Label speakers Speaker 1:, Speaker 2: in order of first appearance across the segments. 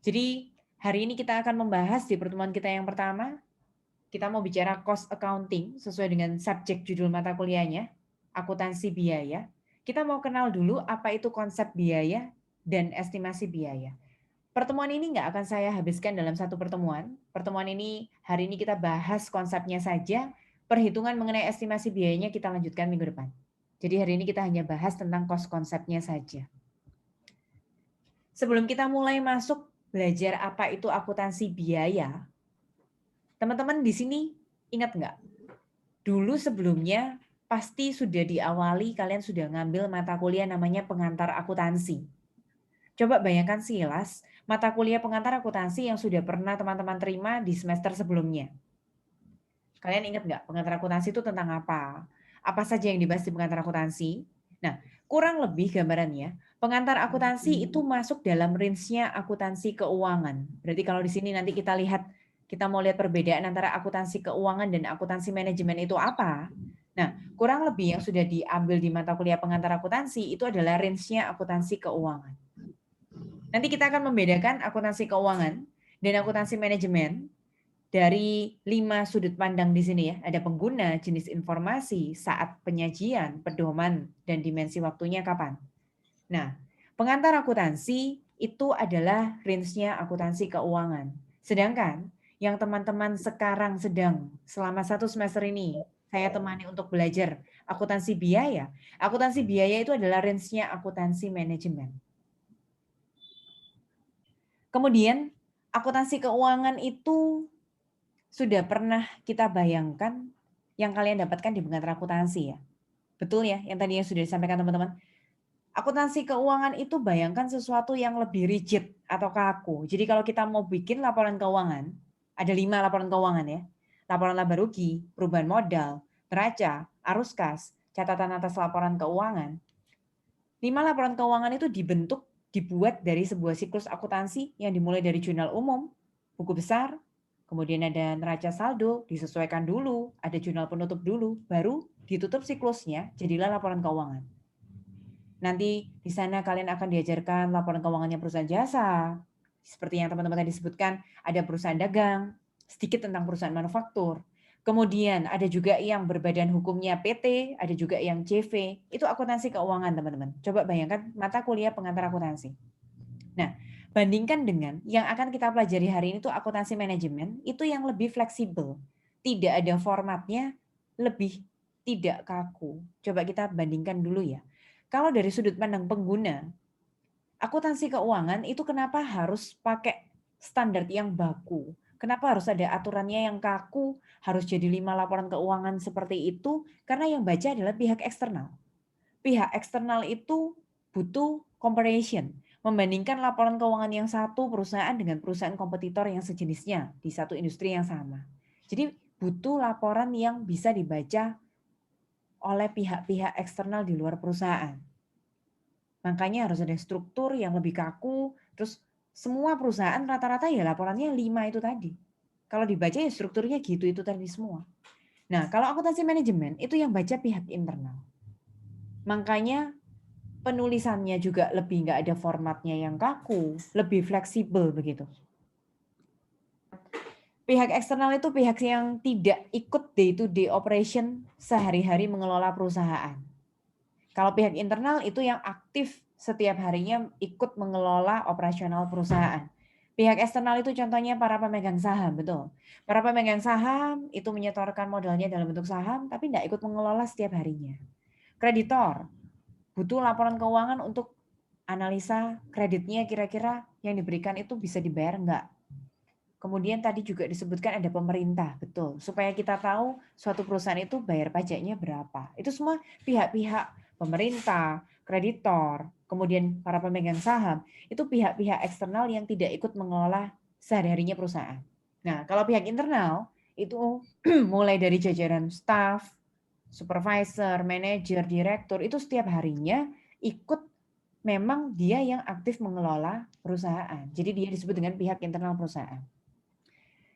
Speaker 1: Jadi hari ini kita akan membahas di pertemuan kita yang pertama, kita mau bicara cost accounting sesuai dengan subjek judul mata kuliahnya, akuntansi biaya. Kita mau kenal dulu apa itu konsep biaya dan estimasi biaya. Pertemuan ini nggak akan saya habiskan dalam satu pertemuan. Pertemuan ini hari ini kita bahas konsepnya saja, perhitungan mengenai estimasi biayanya kita lanjutkan minggu depan. Jadi hari ini kita hanya bahas tentang cost konsepnya saja. Sebelum kita mulai masuk belajar apa itu akuntansi biaya, teman-teman di sini ingat nggak? Dulu sebelumnya pasti sudah diawali kalian sudah ngambil mata kuliah namanya pengantar akuntansi. Coba bayangkan silas mata kuliah pengantar akuntansi yang sudah pernah teman-teman terima di semester sebelumnya. Kalian ingat nggak pengantar akuntansi itu tentang apa? Apa saja yang dibahas di pengantar akuntansi? Nah, kurang lebih gambarannya, pengantar akuntansi itu masuk dalam range-nya akuntansi keuangan. Berarti kalau di sini nanti kita lihat, kita mau lihat perbedaan antara akuntansi keuangan dan akuntansi manajemen itu apa? Nah, kurang lebih yang sudah diambil di mata kuliah pengantar akuntansi itu adalah range-nya akuntansi keuangan. Nanti kita akan membedakan akuntansi keuangan dan akuntansi manajemen dari 5 sudut pandang di sini ya. Ada pengguna, jenis informasi, saat penyajian, pedoman, dan dimensi waktunya kapan. Nah, pengantar akuntansi itu adalah range-nya akuntansi keuangan. Sedangkan yang teman-teman sekarang sedang selama 1 semester ini saya temani untuk belajar akuntansi biaya. Akuntansi biaya itu adalah range-nya akuntansi manajemen. Kemudian akuntansi keuangan itu sudah pernah kita bayangkan yang kalian dapatkan di pengantar akuntansi ya? Betul ya, yang tadi yang sudah disampaikan teman-teman? Akuntansi keuangan itu bayangkan sesuatu yang lebih rigid atau kaku. Jadi kalau kita mau bikin laporan keuangan, ada 5 laporan keuangan ya. Laporan laba rugi, perubahan modal, neraca, arus kas, catatan atas laporan keuangan. 5 laporan keuangan itu dibuat dari sebuah siklus akuntansi yang dimulai dari jurnal umum, buku besar, kemudian ada neraca saldo, disesuaikan dulu, ada jurnal penutup dulu, baru ditutup siklusnya, jadilah laporan keuangan. Nanti di sana kalian akan diajarkan laporan keuangannya perusahaan jasa, seperti yang teman-teman tadi sebutkan, ada perusahaan dagang, sedikit tentang perusahaan manufaktur. Kemudian ada juga yang berbadan hukumnya PT, ada juga yang CV, itu akuntansi keuangan teman-teman. Coba bayangkan mata kuliah pengantar akuntansi. Nah, bandingkan dengan yang akan kita pelajari hari ini itu akuntansi manajemen, itu yang lebih fleksibel. Tidak ada formatnya, lebih tidak kaku. Coba kita bandingkan dulu ya. Kalau dari sudut pandang pengguna, akuntansi keuangan itu kenapa harus pakai standar yang baku? Kenapa harus ada aturannya yang kaku, harus jadi 5 laporan keuangan seperti itu? Karena yang baca adalah pihak eksternal. Pihak eksternal itu butuh comparison, membandingkan laporan keuangan yang satu perusahaan dengan perusahaan kompetitor yang sejenisnya di satu industri yang sama. Jadi butuh laporan yang bisa dibaca oleh pihak-pihak eksternal di luar perusahaan. Makanya harus ada struktur yang lebih kaku, terus semua perusahaan rata-rata ya laporannya 5 itu tadi. Kalau dibaca ya strukturnya gitu itu tadi semua. Nah, kalau akuntansi manajemen itu yang baca pihak internal. Makanya penulisannya juga lebih nggak ada formatnya yang kaku, lebih fleksibel begitu. Pihak eksternal itu pihak yang tidak ikut day-to-day operation sehari-hari mengelola perusahaan. Kalau pihak internal itu yang aktif setiap harinya ikut mengelola operasional perusahaan. Pihak eksternal itu contohnya para pemegang saham, betul. Para pemegang saham itu menyetorkan modalnya dalam bentuk saham, tapi tidak ikut mengelola setiap harinya. Kreditor butuh laporan keuangan untuk analisa kreditnya kira-kira yang diberikan itu bisa dibayar enggak. Kemudian tadi juga disebutkan ada pemerintah, betul. Supaya kita tahu suatu perusahaan itu bayar pajaknya berapa. Itu semua pihak-pihak pemerintah, kreditor, kemudian para pemegang saham, itu pihak-pihak eksternal yang tidak ikut mengelola sehari-harinya perusahaan. Nah, kalau pihak internal itu mulai dari jajaran staff, supervisor, manajer, direktur, itu setiap harinya ikut memang dia yang aktif mengelola perusahaan. Jadi dia disebut dengan pihak internal perusahaan.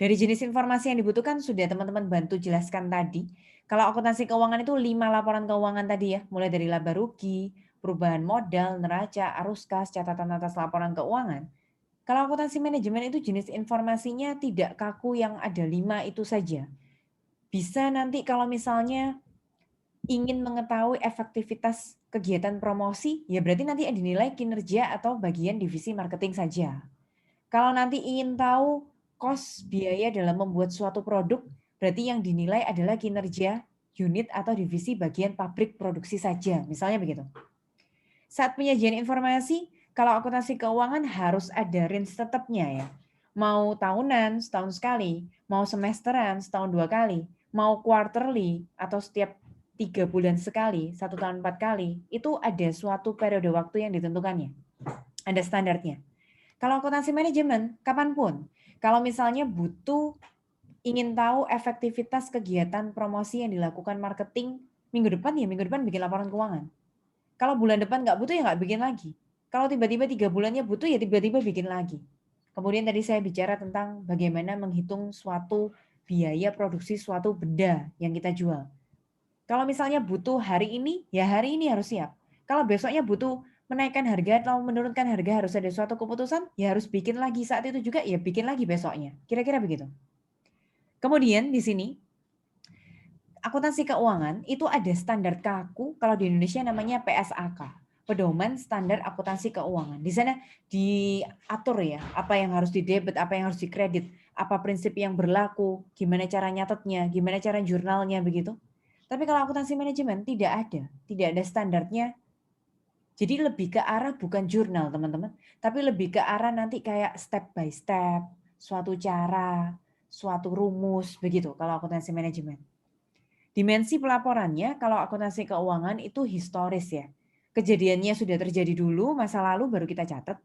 Speaker 1: Dari jenis informasi yang dibutuhkan sudah teman-teman bantu jelaskan tadi. Kalau akuntansi keuangan itu 5 laporan keuangan tadi ya, mulai dari laba rugi, perubahan modal, neraca, arus kas, catatan atas laporan keuangan. Kalau akuntansi manajemen itu jenis informasinya tidak kaku yang ada 5 itu saja. Bisa nanti kalau misalnya ingin mengetahui efektivitas kegiatan promosi, ya berarti nanti dinilai kinerja atau bagian divisi marketing saja. Kalau nanti ingin tahu cost biaya dalam membuat suatu produk, berarti yang dinilai adalah kinerja unit atau divisi bagian pabrik produksi saja, misalnya begitu. Saat penyajian informasi, kalau akuntansi keuangan harus ada range tetapnya ya. Mau tahunan, setahun sekali, mau semesteran, setahun 2 kali, mau quarterly atau setiap 3 bulan sekali, 1 tahun 4 kali, itu ada suatu periode waktu yang ditentukannya. Ada standarnya. Kalau akuntansi manajemen, kapanpun. Kalau misalnya butuh ingin tahu efektivitas kegiatan promosi yang dilakukan marketing minggu depan, ya minggu depan bikin laporan keuangan. Kalau bulan depan nggak butuh, ya nggak bikin lagi. Kalau tiba-tiba 3 bulannya butuh, ya tiba-tiba bikin lagi. Kemudian tadi saya bicara tentang bagaimana menghitung suatu biaya produksi suatu benda yang kita jual. Kalau misalnya butuh hari ini, ya hari ini harus siap. Kalau besoknya butuh menaikkan harga atau menurunkan harga, harus ada suatu keputusan, ya harus bikin lagi saat itu juga, ya bikin lagi besoknya. Kira-kira begitu. Kemudian di sini, akuntansi keuangan itu ada standar kaku, kalau di Indonesia namanya PSAK, Pedoman Standar Akuntansi Keuangan. Di sana diatur ya, apa yang harus didebit, apa yang harus dikredit, apa prinsip yang berlaku, gimana cara nyatetnya, gimana cara jurnalnya begitu. Tapi kalau akuntansi manajemen tidak ada standarnya. Jadi lebih ke arah bukan jurnal teman-teman, tapi lebih ke arah nanti kayak step by step, suatu cara, suatu rumus begitu kalau akuntansi manajemen. Dimensi pelaporannya kalau akuntansi keuangan itu historis ya. Kejadiannya sudah terjadi dulu, masa lalu baru kita catat.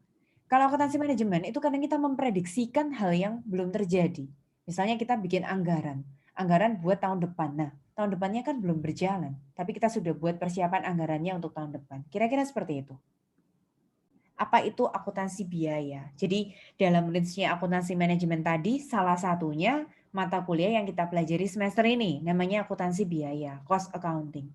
Speaker 1: Kalau akuntansi manajemen itu kadang kita memprediksikan hal yang belum terjadi. Misalnya kita bikin anggaran buat tahun depan. Nah, tahun depannya kan belum berjalan, tapi kita sudah buat persiapan anggarannya untuk tahun depan. Kira-kira seperti itu. Apa itu akuntansi biaya? Jadi dalam range-nya akuntansi manajemen tadi, salah satunya mata kuliah yang kita pelajari semester ini, namanya akuntansi biaya, cost accounting.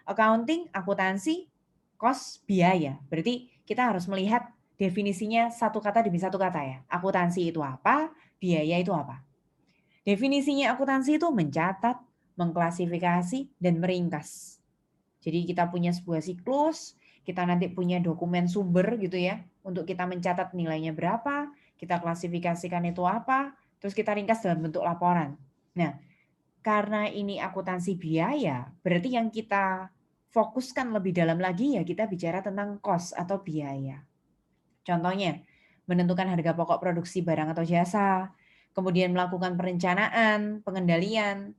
Speaker 1: Accounting, akuntansi, cost, biaya. Berarti kita harus melihat definisinya satu kata demi satu kata ya. Akuntansi itu apa, biaya itu apa. Definisinya akuntansi itu mencatat, mengklasifikasi, dan meringkas. Jadi kita punya sebuah siklus, kita nanti punya dokumen sumber gitu ya, untuk kita mencatat nilainya berapa, kita klasifikasikan itu apa, terus kita ringkas dalam bentuk laporan. Nah, karena ini akuntansi biaya, berarti yang kita fokuskan lebih dalam lagi ya kita bicara tentang cost atau biaya. Contohnya, menentukan harga pokok produksi barang atau jasa, kemudian melakukan perencanaan, pengendalian,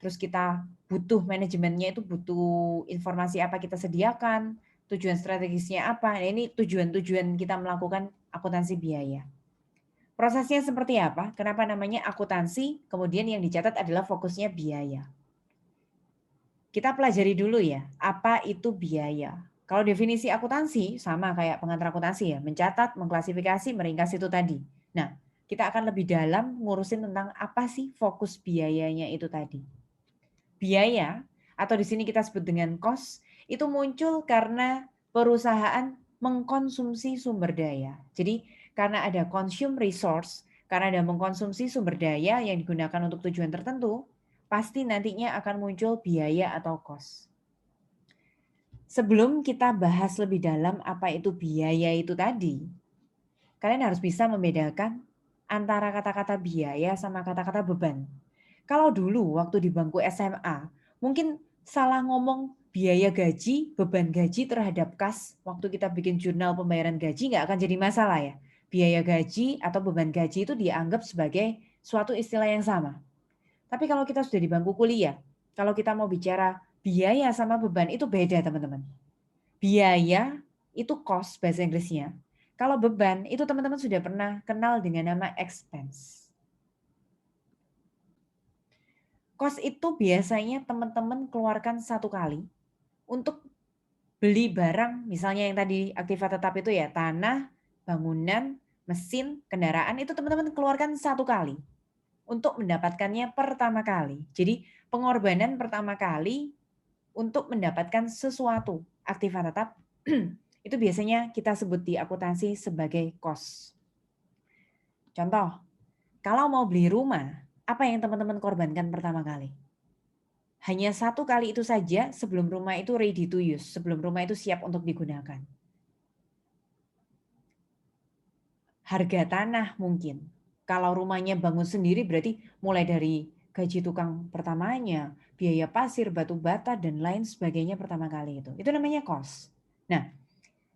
Speaker 1: terus kita butuh manajemennya itu butuh informasi apa kita sediakan, tujuan strategisnya apa. Nah, ini tujuan-tujuan kita melakukan akuntansi biaya. Prosesnya seperti apa? Kenapa namanya akuntansi? Kemudian yang dicatat adalah fokusnya biaya. Kita pelajari dulu ya, apa itu biaya. Kalau definisi akuntansi sama kayak pengantar akuntansi ya, mencatat, mengklasifikasi, meringkas itu tadi. Nah, kita akan lebih dalam ngurusin tentang apa sih fokus biayanya itu tadi. Biaya atau di sini kita sebut dengan cost itu muncul karena perusahaan mengkonsumsi sumber daya. Jadi karena ada consume resource, karena ada mengkonsumsi sumber daya yang digunakan untuk tujuan tertentu, pasti nantinya akan muncul biaya atau cost. Sebelum kita bahas lebih dalam apa itu biaya itu tadi, kalian harus bisa membedakan antara kata-kata biaya sama kata-kata beban. Kalau dulu waktu di bangku SMA, mungkin salah ngomong biaya gaji, beban gaji terhadap kas, waktu kita bikin jurnal pembayaran gaji nggak akan jadi masalah ya. Biaya gaji atau beban gaji itu dianggap sebagai suatu istilah yang sama. Tapi kalau kita sudah di bangku kuliah, kalau kita mau bicara biaya sama beban itu beda teman-teman. Biaya itu cost bahasa Inggrisnya. Kalau beban itu teman-teman sudah pernah kenal dengan nama expense. Cost itu biasanya teman-teman keluarkan satu kali untuk beli barang, misalnya yang tadi aktiva tetap itu ya, tanah, bangunan, mesin, kendaraan, itu teman-teman keluarkan satu kali untuk mendapatkannya pertama kali. Jadi pengorbanan pertama kali untuk mendapatkan sesuatu aktiva tetap itu biasanya kita sebut di akuntansi sebagai cost. Contoh, kalau mau beli rumah, apa yang teman-teman korbankan pertama kali? Hanya satu kali itu saja sebelum rumah itu ready to use, sebelum rumah itu siap untuk digunakan. Harga tanah mungkin. Kalau rumahnya bangun sendiri berarti mulai dari gaji tukang pertamanya, biaya pasir, batu bata, dan lain sebagainya pertama kali itu. Itu namanya cost. Nah,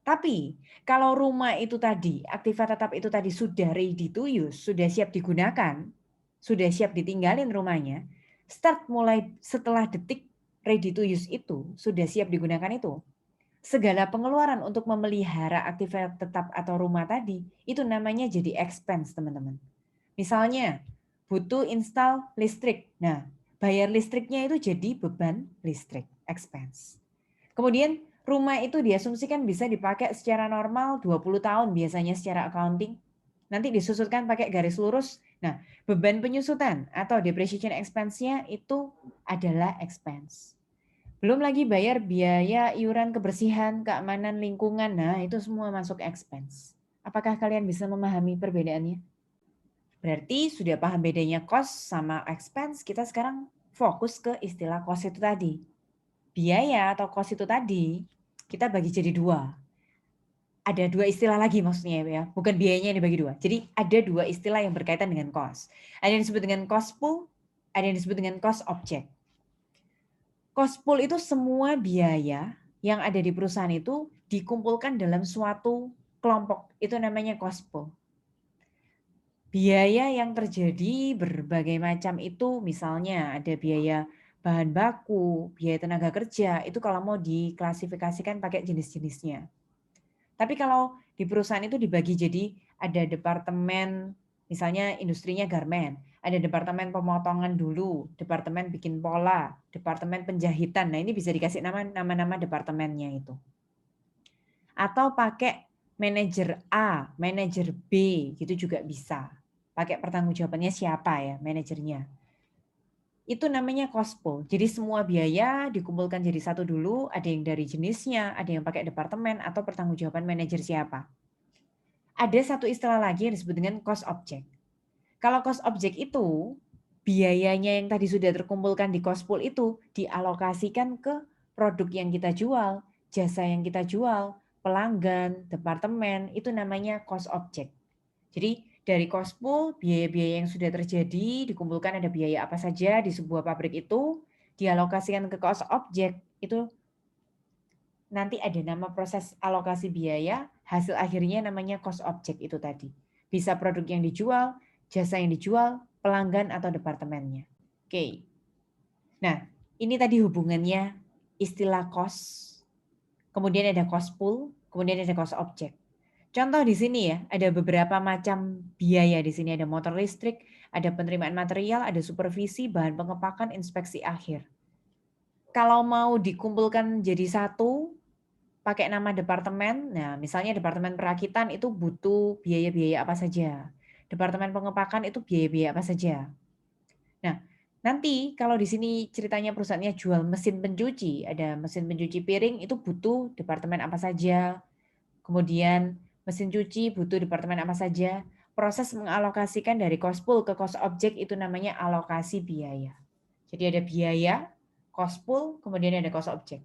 Speaker 1: tapi kalau rumah itu tadi, aktiva tetap itu tadi sudah ready to use, sudah siap digunakan, sudah siap ditinggalin rumahnya, start mulai setelah detik ready to use itu, sudah siap digunakan itu, segala pengeluaran untuk memelihara aktiva tetap atau rumah tadi, itu namanya jadi expense, teman-teman. Misalnya, butuh install listrik. Nah, bayar listriknya itu jadi beban listrik, expense. Kemudian rumah itu diasumsikan bisa dipakai secara normal 20 tahun biasanya secara accounting. Nanti disusutkan pakai garis lurus. Nah, beban penyusutan atau depreciation expense-nya itu adalah expense. Belum lagi bayar biaya iuran kebersihan, keamanan lingkungan. Nah, itu semua masuk expense. Apakah kalian bisa memahami perbedaannya? Berarti sudah paham bedanya cost sama expense, kita sekarang fokus ke istilah cost itu tadi. Biaya atau cost itu tadi kita bagi jadi dua. Ada dua istilah lagi maksudnya ya, bukan biayanya yang dibagi dua. Jadi ada dua istilah yang berkaitan dengan cost. Ada yang disebut dengan cost pool, ada yang disebut dengan cost object. Cost pool itu semua biaya yang ada di perusahaan itu dikumpulkan dalam suatu kelompok. Itu namanya cost pool. Biaya yang terjadi berbagai macam itu misalnya ada biaya bahan baku, biaya tenaga kerja, itu kalau mau diklasifikasikan pakai jenis-jenisnya. Tapi kalau di perusahaan itu dibagi jadi ada departemen, misalnya industrinya garmen, ada departemen pemotongan dulu, departemen bikin pola, departemen penjahitan. Nah, ini bisa dikasih nama-nama departemennya itu. Atau pakai manajer A, manajer B, gitu juga bisa. Pakai pertanggungjawabannya siapa ya, manajernya. Itu namanya cost pool. Jadi semua biaya dikumpulkan jadi satu dulu, ada yang dari jenisnya, ada yang pakai departemen atau pertanggungjawaban manajer siapa. Ada satu istilah lagi yang disebut dengan cost object. Kalau cost object itu biayanya yang tadi sudah terkumpulkan di cost pool itu dialokasikan ke produk yang kita jual, jasa yang kita jual, pelanggan, departemen, itu namanya cost object. Jadi dari cost pool, biaya-biaya yang sudah terjadi, dikumpulkan ada biaya apa saja di sebuah pabrik itu, dialokasikan ke cost object, itu nanti ada nama proses alokasi biaya, hasil akhirnya namanya cost object itu tadi. Bisa produk yang dijual, jasa yang dijual, pelanggan atau departemennya. Oke. Nah, ini tadi hubungannya istilah cost, kemudian ada cost pool, kemudian ada cost object. Contoh di sini ya, ada beberapa macam biaya di sini, ada motor listrik, ada penerimaan material, ada supervisi, bahan pengepakan, inspeksi akhir. Kalau mau dikumpulkan jadi satu, pakai nama departemen, nah misalnya departemen perakitan itu butuh biaya-biaya apa saja. Departemen pengepakan itu biaya-biaya apa saja. Nah, nanti kalau di sini ceritanya perusahaannya jual mesin pencuci, ada mesin pencuci piring itu butuh departemen apa saja. Kemudian mesin cuci butuh departemen apa saja. Proses mengalokasikan dari cost pool ke cost object itu namanya alokasi biaya. Jadi ada biaya, cost pool, kemudian ada cost object.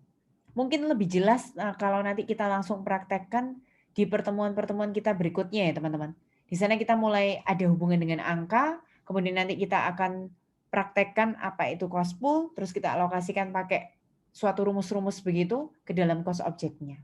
Speaker 1: Mungkin lebih jelas kalau nanti kita langsung praktekkan di pertemuan-pertemuan kita berikutnya ya teman-teman. Di sana kita mulai ada hubungan dengan angka, kemudian nanti kita akan praktekkan apa itu cost pool, terus kita alokasikan pakai suatu rumus-rumus begitu ke dalam cost object-nya.